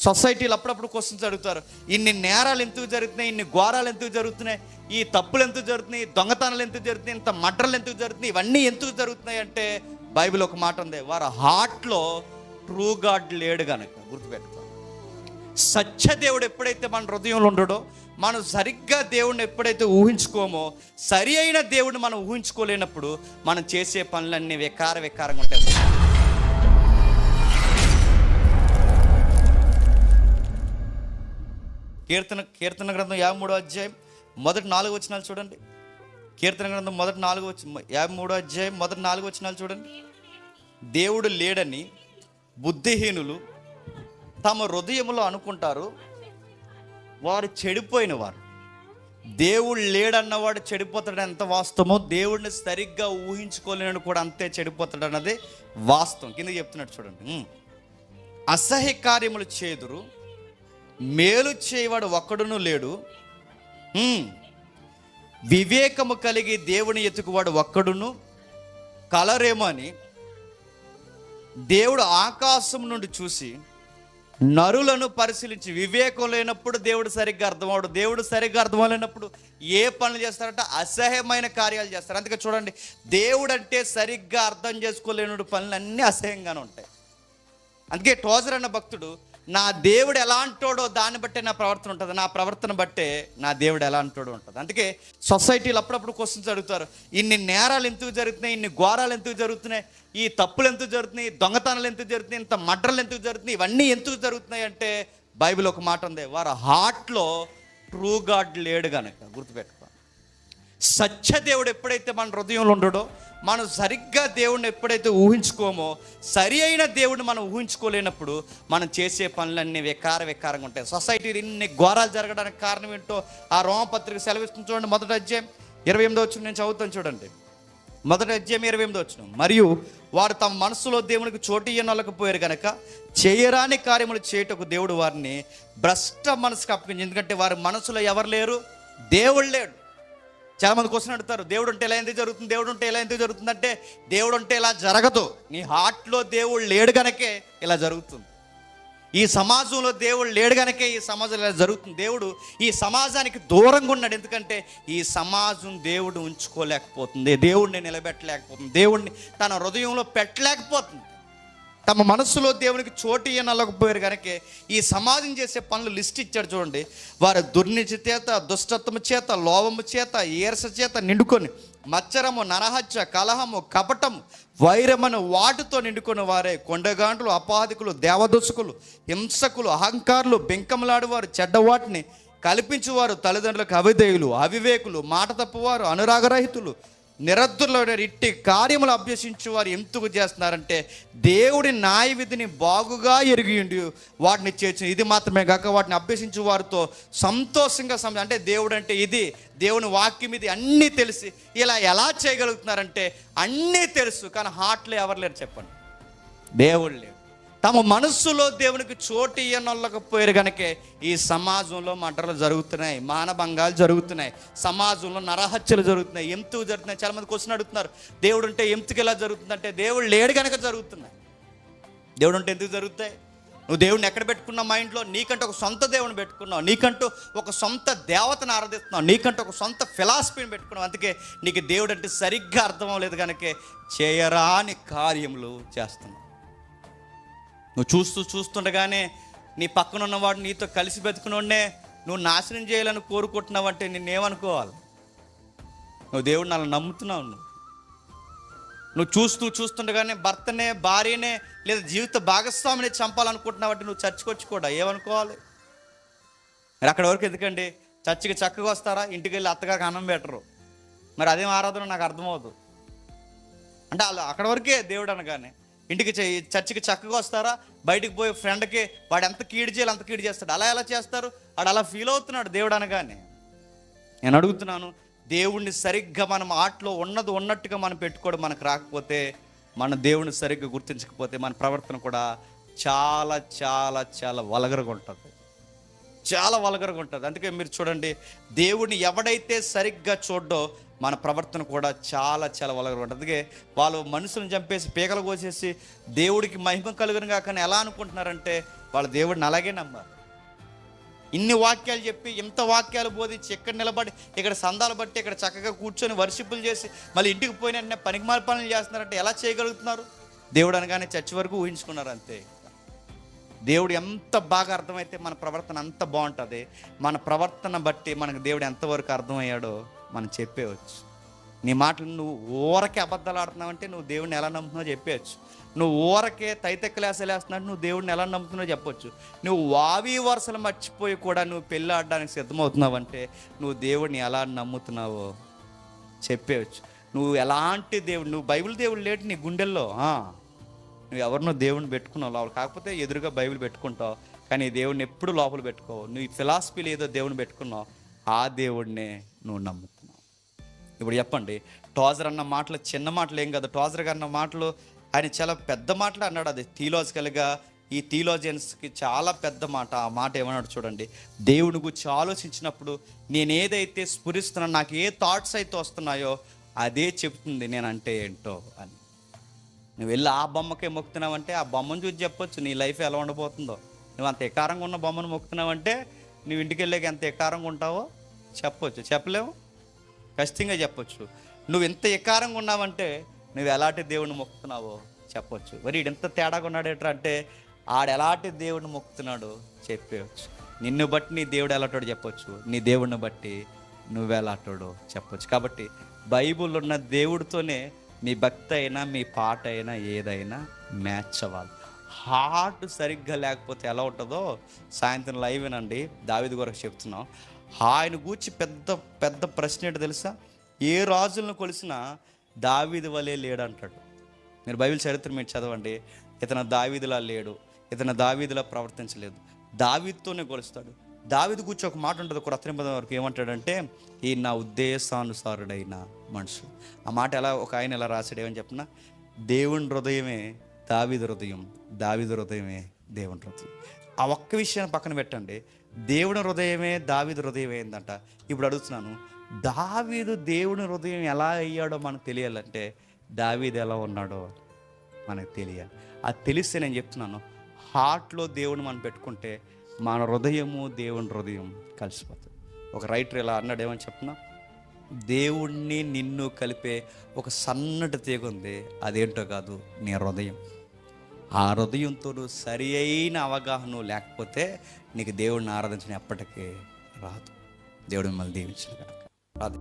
సొసైటీలో అప్పుడప్పుడు క్వశ్చన్స్ అడుగుతారు, ఇన్ని నేరాలు ఎందుకు జరుగుతున్నాయి, ఇన్ని ఘోరాలు ఎందుకు జరుగుతున్నాయి, ఈ తప్పులు ఎందుకు జరుగుతున్నాయి, దొంగతనాలు ఎందుకు జరుగుతున్నాయి, ఇంత మర్డర్లు ఎందుకు జరుగుతున్నాయి, ఇవన్నీ ఎందుకు జరుగుతున్నాయి అంటే బైబిల్ ఒక మాట ఉంది, వారి హార్ట్లో ట్రూ గాడ్ లేడు కనుక. గుర్తుపెట్టుకో, సత్యదేవుడు ఎప్పుడైతే మన హృదయంలో ఉండడో, మనం సరిగ్గా దేవుడిని ఎప్పుడైతే ఊహించుకోమో, సరి అయిన దేవుడిని మనం ఊహించుకోలేనప్పుడు మనం చేసే పనులన్నీ వికారంగా ఉంటాయి. కీర్తన గ్రంథం 53వ అధ్యాయం మొదటి 4 వచనాలు చూడండి. కీర్తన గ్రంథం మొదటి 53వ అధ్యాయం మొదటి 4 వచనాలు చూడండి. దేవుడు లేడని బుద్ధిహీనులు తమ హృదయంలో అనుకుంటారు, వారు చెడిపోయిన వారు. దేవుడు లేడన్నవాడు చెడిపోతాడు ఎంత వాస్తవమో, దేవుడిని సరిగ్గా ఊహించుకోలేని కూడా అంతే చెడిపోతాడు అన్నది వాస్తవం. కింద చెప్తున్నట్టు చూడండి, అసహ్య కార్యములు చేదురు, మేలు చేయవాడు ఒక్కడును లేడు, వివేకము కలిగి దేవుని ఎతుకువాడు ఒక్కడును కలరేమో అని దేవుడు ఆకాశం నుండి చూసి నరులను పరిశీలించి, వివేకం లేనప్పుడు దేవుడు సరిగ్గా అర్థమవుడు, దేవుడు సరిగ్గా అర్థమలేనప్పుడు ఏ పనులు చేస్తారంటే అసహ్యమైన కార్యాలు చేస్తారు. అందుకే చూడండి, దేవుడు అంటే సరిగ్గా అర్థం చేసుకోలేని పనులు అన్నీ అసహ్యంగానే ఉంటాయి. అందుకే టోజర్ అన్న భక్తుడు, నా దేవుడు ఎలా అంటాడో దాన్ని బట్టే నా ప్రవర్తన ఉంటుంది, నా ప్రవర్తన బట్టే నా దేవుడు ఎలా అంటాడో ఉంటుంది. అందుకే సొసైటీలో అప్పుడప్పుడు క్వశ్చన్స్ అడుగుతారు, ఇన్ని నేరాలు ఎందుకు జరుగుతున్నాయి, ఇన్ని ఘోరాలు ఎందుకు జరుగుతున్నాయి, ఈ తప్పులు ఎందుకు జరుగుతున్నాయి, దొంగతనాలు ఎందుకు జరుగుతున్నాయి, ఇంత మర్డర్లు ఎందుకు జరుగుతున్నాయి, ఇవన్నీ ఎందుకు జరుగుతున్నాయి అంటే బైబిల్ ఒక మాట ఉంది, వారి హార్ట్లో ట్రూ గాడ్ లేడు కనుక. గుర్తుపెట్టుకో, సత్యదేవుడు ఎప్పుడైతే మన హృదయంలో ఉండడో, మనం సరిగ్గా దేవుడిని ఎప్పుడైతే ఊహించుకోమో, సరి అయిన దేవుడిని మనం ఊహించుకోలేనప్పుడు మనం చేసే పనులన్నీ వికారంగా ఉంటాయి. సొసైటీలో ఇన్ని ఘోరాలు జరగడానికి కారణం ఏంటో ఆ రోమపత్రిక సెలవిస్తుంది చూడండి. మొదటి అధ్యాయం 28వ వచనం నేను చదువుతాను చూడండి. మొదటి అధ్యాయం 28వ వచనం, మరియు వారు తమ మనసులో దేవునికి చోటు ఇయ్యనలేకపోయారు కనుక చేయరాని కార్యములు చేయుటకు దేవుడు వారిని భ్రష్ట మనసుకు అప్పగించి. ఎందుకంటే వారి మనసులో ఎవరు లేరు, దేవుడు లేడు. చాలామంది క్వశ్చన్ అడుగుతారు, దేవుడు ఉంటే ఇలా ఎందుకు జరుగుతుంది, దేవుడు ఉంటే ఇలా ఎందుకు జరుగుతుంది అంటే, దేవుడు ఉంటే ఇలా జరగదు, నీ హార్ట్లో దేవుడు లేడు కనుకే ఇలా జరుగుతుంది. ఈ సమాజంలో దేవుడు లేడు కనుకే ఈ సమాజంలో ఇలా జరుగుతుంది. దేవుడు ఈ సమాజానికి దూరంగా ఉన్నాడు, ఎందుకంటే ఈ సమాజం దేవుడు ఉంచుకోలేకపోతుంది, దేవుడిని నిలబెట్టలేకపోతుంది, దేవుడిని తన హృదయంలో పెట్టలేకపోతుంది. తమ మనస్సులో దేవునికి చోటు ఇయ్యనలేకపోయారు కనుక ఈ సమాజం చేసే పనులు లిస్ట్ ఇచ్చాడు చూడండి. వారి దుర్నీతి చేత, దుష్టత్వము చేత, లోభము చేత, ఈర్ష చేత నిండుకొని మచ్చరము, నరహత్య, కలహము, కపటము, వైరమను వాటితో నిండుకొని వారే కొండగాండ్లు, అపాధికులు, దేవదూషకులు, హింసకులు, అహంకారులు, బెంకములాడువారు, చెడ్డవాటిని కల్పించువారు, తల్లిదండ్రులకు అవిధేయులు, అవివేకులు, మాట తప్పువారు, అనురాగరహితులు, నిరద్దులో ఇట్టి కార్యములు అభ్యసించు వారు ఎందుకు చేస్తున్నారంటే, దేవుడి న్యాయ విధిని బాగుగా ఎరిగి వాటిని చేర్చిన. ఇది మాత్రమే కాక వాటిని అభ్యసించు వారితో సంతోషంగా అంటే దేవుడు అంటే ఇది, దేవుని వాక్యం ఇది అన్నీ తెలిసి ఇలా ఎలా చేయగలుగుతున్నారంటే అన్నీ తెలుసు, కానీ హార్ట్లో ఎవరు లేరు చెప్పండి, దేవుడు లేడు. తమ మనస్సులో దేవునికి చోటు ఇయ్యనొల్లకపోయారు కనుకే ఈ సమాజంలో మర్డర్లు జరుగుతున్నాయి, మానభంగాలు జరుగుతున్నాయి, సమాజంలో నరహత్యలు జరుగుతున్నాయి. ఎందుకు జరుగుతున్నాయి? చాలామంది క్వశ్చన్ అడుగుతున్నారు, దేవుడు ఉంటే ఎందుకు ఇలా జరుగుతుందంటే, దేవుడు లేడు కనుక జరుగుతున్నాయి. దేవుడు ఉంటే ఎందుకు జరుగుతాయి? నువ్వు దేవుడిని ఎక్కడ పెట్టుకున్నావు? మైండ్లో నీకంటూ ఒక సొంత దేవుని పెట్టుకున్నావు, నీకంటూ ఒక సొంత దేవతను ఆరాధిస్తున్నావు, నీకంటూ ఒక సొంత ఫిలాసఫీని పెట్టుకున్నావు. అందుకే నీకు దేవుడు అంటే సరిగ్గా అర్థం అవ్వలేదు కనుకే చేయరాని కార్యములు చేస్తున్నావు. నువ్వు చూస్తుండగానే నీ పక్కన ఉన్నవాడు నీతో కలిసి బతుకునోడే నువ్వు నాశనం చేయాలని కోరుకుంటున్నావు అంటే నిన్నేమనుకోవాలి? నువ్వు దేవుడిని అలా నమ్ముతున్నావు. నువ్వు చూస్తుండగానే భర్తనే, భార్యనే, లేదా జీవిత భాగస్వామిని చంపాలనుకుంటున్నావు అంటే నువ్వు చర్చకొచ్చి కూడా ఏమనుకోవాలి? మరి అక్కడ వరకు ఎందుకండి? చర్చికి చక్కగా వస్తారా, ఇంటికి వెళ్ళి అత్తగారికి అన్నం పెట్టరు, మరి అదేం ఆరాధన నాకు అర్థమవుతుంది. అంటే అలా అక్కడ వరకే దేవుడు అనగానే. ఇంటికి చర్చికి చక్కగా వస్తారా, బయటికి పోయి ఫ్రెండ్కి వాడు ఎంత కీడు చేయాలి అంత కీడు చేస్తాడు. అలా ఎలా చేస్తారు? వాడు అలా ఫీల్ అవుతున్నాడు దేవుడు అనగానే. నేను అడుగుతున్నాను, దేవుణ్ణి సరిగ్గా మనం ఆటలో ఉన్నది ఉన్నట్టుగా మనం పెట్టుకోవడం మనకు రాకపోతే, మన దేవుణ్ణి సరిగ్గా గుర్తించకపోతే మన ప్రవర్తన కూడా చాలా చాలా చాలా వల్గర్గా ఉంటుంది, చాలా వల్గర్గా ఉంటుంది. అందుకే మీరు చూడండి, దేవుడిని ఎవడైతే సరిగ్గా చూడ్డో మన ప్రవర్తన కూడా చాలా చాలా వల్గర్గా ఉంటుంది. అందుకే వాళ్ళు మనుషులను చంపేసి పీకలు కోసేసి దేవుడికి మహిమ కలుగునుగా కానీ ఎలా అనుకుంటున్నారంటే, వాళ్ళ దేవుడిని అలాగే నమ్మారు. ఇన్ని వాక్యాలు చెప్పి, ఇంత వాక్యాలు బోధించి, ఇక్కడ నిలబడి, ఇక్కడ సందాలు బట్టి, ఇక్కడ చక్కగా కూర్చొని వర్షిప్పులు చేసి, మళ్ళీ ఇంటికి పోయిన వెంటనే పనికిమాల పనులు చేస్తున్నారంటే ఎలా చేయగలుగుతున్నారు? దేవుడు అనగానే చర్చి వరకు ఊహించుకున్నారు అంతే. దేవుడు ఎంత బాగా అర్థమైతే మన ప్రవర్తన అంత బాగుంటుంది. మన ప్రవర్తన బట్టి మనకు దేవుడు ఎంతవరకు అర్థమయ్యాడో మనం చెప్పేయచ్చు. నీ మాటలు నువ్వు ఊరకే అబద్ధాలు ఆడుతున్నావంటే నువ్వు దేవుడిని ఎలా నమ్ముతున్నావు చెప్పేయచ్చు. నువ్వు ఊరకే తైతెక్కలేసలు వేస్తున్నావు, నువ్వు దేవుడిని ఎలా నమ్ముతున్నావు చెప్పొచ్చు. నువ్వు వావి వరుసలు మర్చిపోయి కూడా నువ్వు పెళ్ళి ఆడడానికి సిద్ధమవుతున్నావంటే నువ్వు దేవుడిని ఎలా నమ్ముతున్నావో చెప్పేయచ్చు. నువ్వు ఎలాంటి దేవుడు, నువ్వు బైబిల్ దేవుడు లేటు నీ గుండెల్లో, నువ్వు ఎవరినో దేవుడిని పెట్టుకున్నావు లోపల, కాకపోతే ఎదురుగా బైబిల్ పెట్టుకుంటావు, కానీ దేవుడిని ఎప్పుడు లోపల పెట్టుకోవు. నువ్వు ఈ ఫిలాసఫీలు ఏదో దేవుడిని పెట్టుకున్నావు, ఆ దేవుడినే నువ్వు నమ్ముతున్నావు. ఇప్పుడు చెప్పండి, టోజర్ అన్న మాటలు చిన్న మాటలు ఏం కదా. టోజర్ అన్న మాటలు ఆయన చాలా పెద్ద మాటలు అన్నాడు. అది థియలాజికల్గా ఈ థియలాజియన్స్కి చాలా పెద్ద మాట. ఆ మాట ఏమన్నాడు చూడండి, దేవుని గురించి ఆలోచించినప్పుడు నేను ఏదైతే స్ఫురిస్తున్నానో, నాకు ఏ థాట్స్ అయితే వస్తున్నాయో అదే చెప్తుంది నేనంటే ఏంటో అని. నువ్వు వెళ్ళి ఆ బొమ్మకే మొక్కుతున్నావంటే ఆ బొమ్మను చూసి చెప్పొచ్చు నీ లైఫ్ ఎలా ఉండబోతుందో. నువ్వు అంత ఎకారంగా ఉన్న బొమ్మను మొక్కుతున్నావంటే నువ్వు ఇంటికి వెళ్ళాక ఎంత ఎకారంగా ఉంటావో చెప్పొచ్చు. చెప్పలేవు, ఖచ్చితంగా చెప్పొచ్చు. నువ్వు ఎంత ఎకారంగా ఉన్నావంటే నువ్వు ఎలాంటి దేవుడిని మొక్కుతున్నావో చెప్పొచ్చు. మరి ఎంత తేడాగా ఉన్నాడు ఎట్లా అంటే ఆడు ఎలాంటి దేవుడిని మొక్కుతున్నాడో చెప్పవచ్చు. నిన్ను బట్టి నీ దేవుడు ఎలాంటాడో చెప్పొచ్చు, నీ దేవుడిని బట్టి నువ్వెలాంటాడో చెప్పొచ్చు. కాబట్టి బైబుల్ ఉన్న దేవుడితోనే మీ భక్తి అయినా మీ పాట అయినా ఏదైనా మ్యాచ్ అవ్వాలి. హార్ట్ సరిగ్గా లేకపోతే ఎలా ఉంటుందో సాయంత్రం లైవ్ వినండి, దావీదు కొరకు చెప్తున్నాం. ఆయన గూర్చి పెద్ద పెద్ద ప్రశ్న ఏంటో తెలుసా? ఏ రాజులను కొలిసినా దావీదు వలే లేడంటాడు. మీరు బైబిల్ చరిత్ర మీరు చదవండి, ఇతను దావీదులా లేడు, ఇతను దావీదులా ప్రవర్తించలేదు, దావీదుతోనే కొలుస్తాడు. దావీదు గురించి ఒక మాట ఉంటుంది కొత్త నిబంధన వరకు, ఏమంటాడంటే ఈ నా ఉద్దేశానుసారుడైన మనుషుడు. ఆ మాట ఎలా ఒక ఆయన ఎలా రాశాడు ఏమని చెప్పిన, దేవుని హృదయమే దావీదు హృదయం, దావీదు హృదయమే దేవుని హృదయం. ఆ ఒక్క విషయాన్ని పక్కన పెట్టండి, దేవుని హృదయమే దావీదు హృదయం ఏందంట. ఇప్పుడు అడుగుతున్నాను, దావీదు దేవుని హృదయం ఎలా అయ్యాడో మనకు తెలియాలంటే దావీదు ఎలా ఉన్నాడో మనకు తెలియాలి. అది తెలిస్తే నేను చెప్తున్నాను, హార్ట్లో దేవుని మనం పెట్టుకుంటే మన హృదయము దేవుని హృదయం కలిసిపోతుంది. ఒక రైటర్ ఇలా అన్నాడు, ఏమని చెప్పిన, దేవుణ్ణి నిన్ను కలిపే ఒక సన్నటి తీగ ఉంది, అదేంటో కాదు నీ హృదయం. ఆ హృదయంతో సరి అయిన అవగాహన లేకపోతే నీకు దేవుడిని ఆరాధించడం ఎప్పటికీ రాదు. దేవుడు మిమ్మల్ని దీవించిన కనుక రాదు.